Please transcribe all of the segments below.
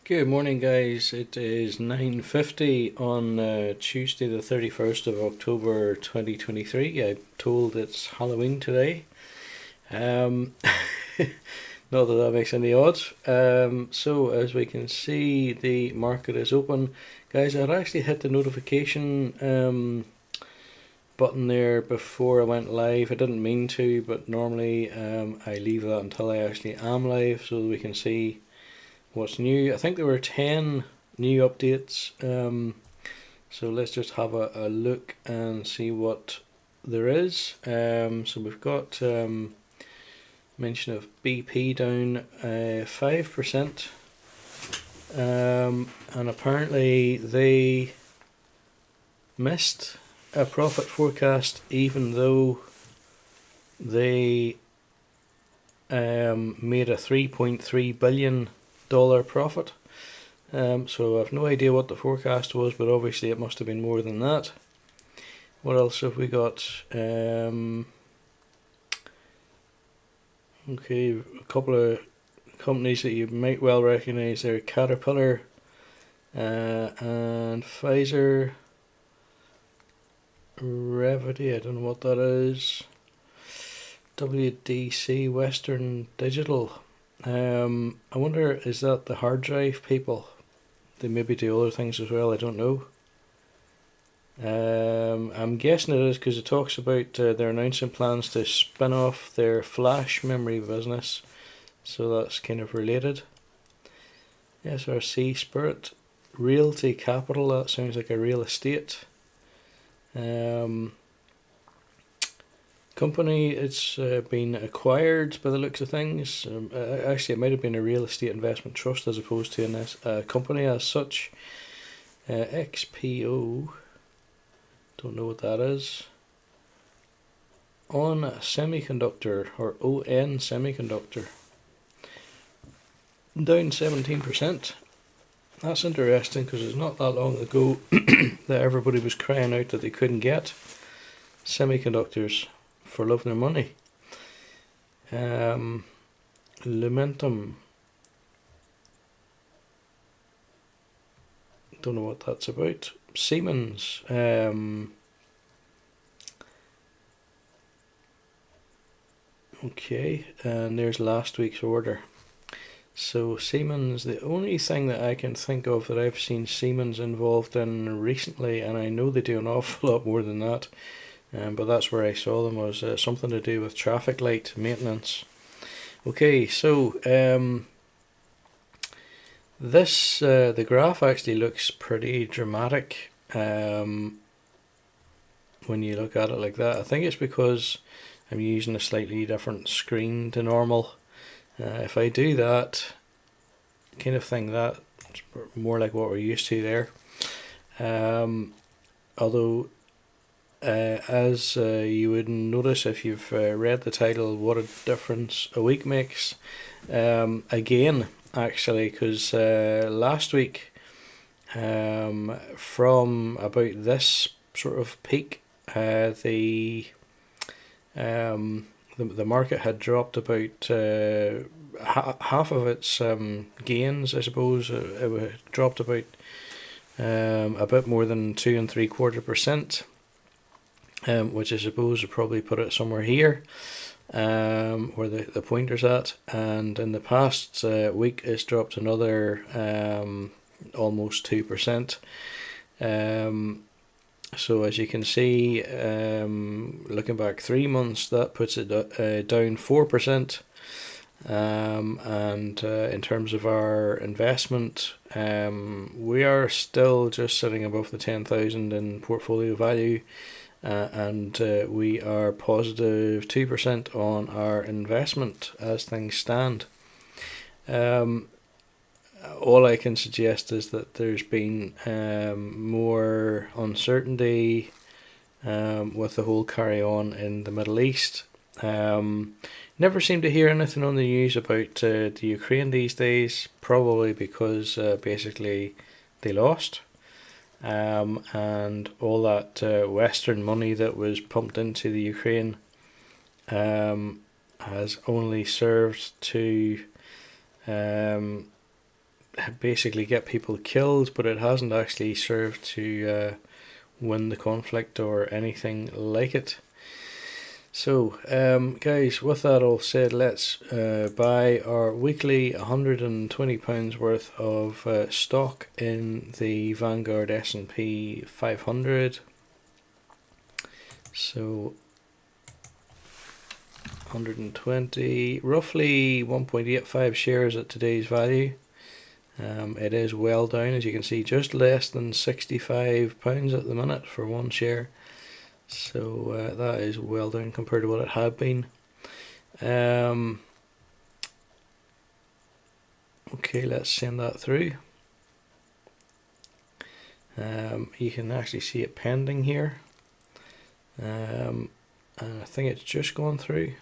Good morning, guys. It is 9:50 on Tuesday, the 31st of October 2023. I'm told it's Halloween today. Um, Not that that makes any odds. So, as we can see, the market is open. Guys, I'd actually hit the notification button there before I went live. I didn't mean to, but normally I leave that until I actually am live so that we can see what's new. I think there were 10 new updates, so let's just have a look and see what there is. So we've got mention of BP down 5%, and apparently they missed a profit forecast even though they made a $3.3 billion profit. So I've no idea what the forecast was, but obviously it must have been more than that. What else have we got? Okay, a couple of companies that you might well recognize there: Caterpillar and Pfizer. Revity, I don't know what that is. WDC, Western Digital. I wonder, is that the hard drive people? They maybe do other things as well, I don't know. I'm guessing it is because it talks about they're announcing plans to spin off their flash memory business, so that's kind of related. SRC, Spirit, Realty Capital, that sounds like a real estate company. It's been acquired by the looks of things. Actually, it might have been a real estate investment trust as opposed to a company as such. XPO, don't know what that is. On Semiconductor, or ON Semiconductor, down 17%. That's interesting because it's not that long ago that everybody was crying out that they couldn't get semiconductors for love nor money. Lumentum, don't know what that's about. Siemens, okay, and there's last week's order. So Siemens, the only thing that I can think of that I've seen Siemens involved in recently, and I know they do an awful lot more than that, but that's where I saw them, was something to do with traffic light maintenance. Okay, so this the graph actually looks pretty dramatic when you look at it like that. I think it's because I'm using a slightly different screen to normal. If I do that kind of thing, that's more like what we're used to there. Although as you would notice if you've read the title, What a Difference a Week Makes, again, actually, because last week, from about this sort of peak, the market had dropped about half of its gains, I suppose. It dropped about a bit more than 2.75%, which I suppose would probably put it somewhere here, where the pointer's at. And in the past week, it's dropped another almost 2%. So as you can see, looking back 3 months, that puts it down 4%. And in terms of our investment, we are still just sitting above the 10,000 in portfolio value, and we are positive 2% on our investment as things stand. All I can suggest is that there's been more uncertainty with the whole carry on in the Middle East. Never seem to hear anything on the news about the Ukraine these days, probably because basically they lost. And all that Western money that was pumped into the Ukraine has only served to basically get people killed, but it hasn't actually served to win the conflict or anything like it. So, guys, with that all said, let's buy our weekly £120 worth of stock in the Vanguard S&P 500. So, 120, roughly 1.85 shares at today's value. It is well down, as you can see, just less than £65 at the minute for one share. So that is well down compared to what it had been. Okay, let's send that through. You can actually see it pending here. And I think it's just gone through.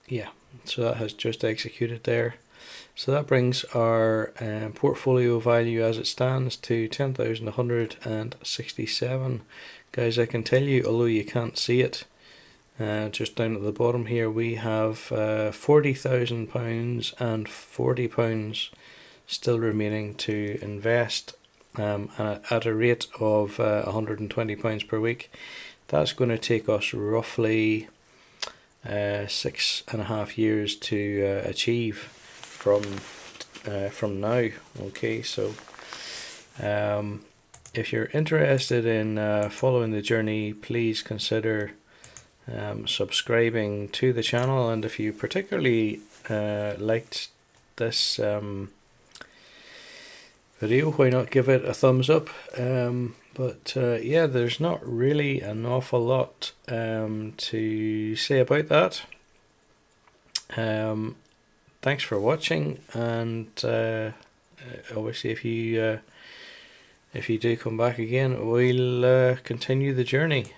Yeah, so that has just executed there. So that brings our portfolio value as it stands to 10,167. Guys, I can tell you, although you can't see it, just down at the bottom here, we have £40,000 and £40 still remaining to invest at a rate of £120 per week. That's going to take us roughly 6.5 years to achieve from now. Okay, so if you're interested in following the journey, please consider subscribing to the channel, and if you particularly liked this video, why not give it a thumbs up. But yeah, there's not really an awful lot to say about that. Thanks for watching, and obviously if you do come back again, we'll continue the journey.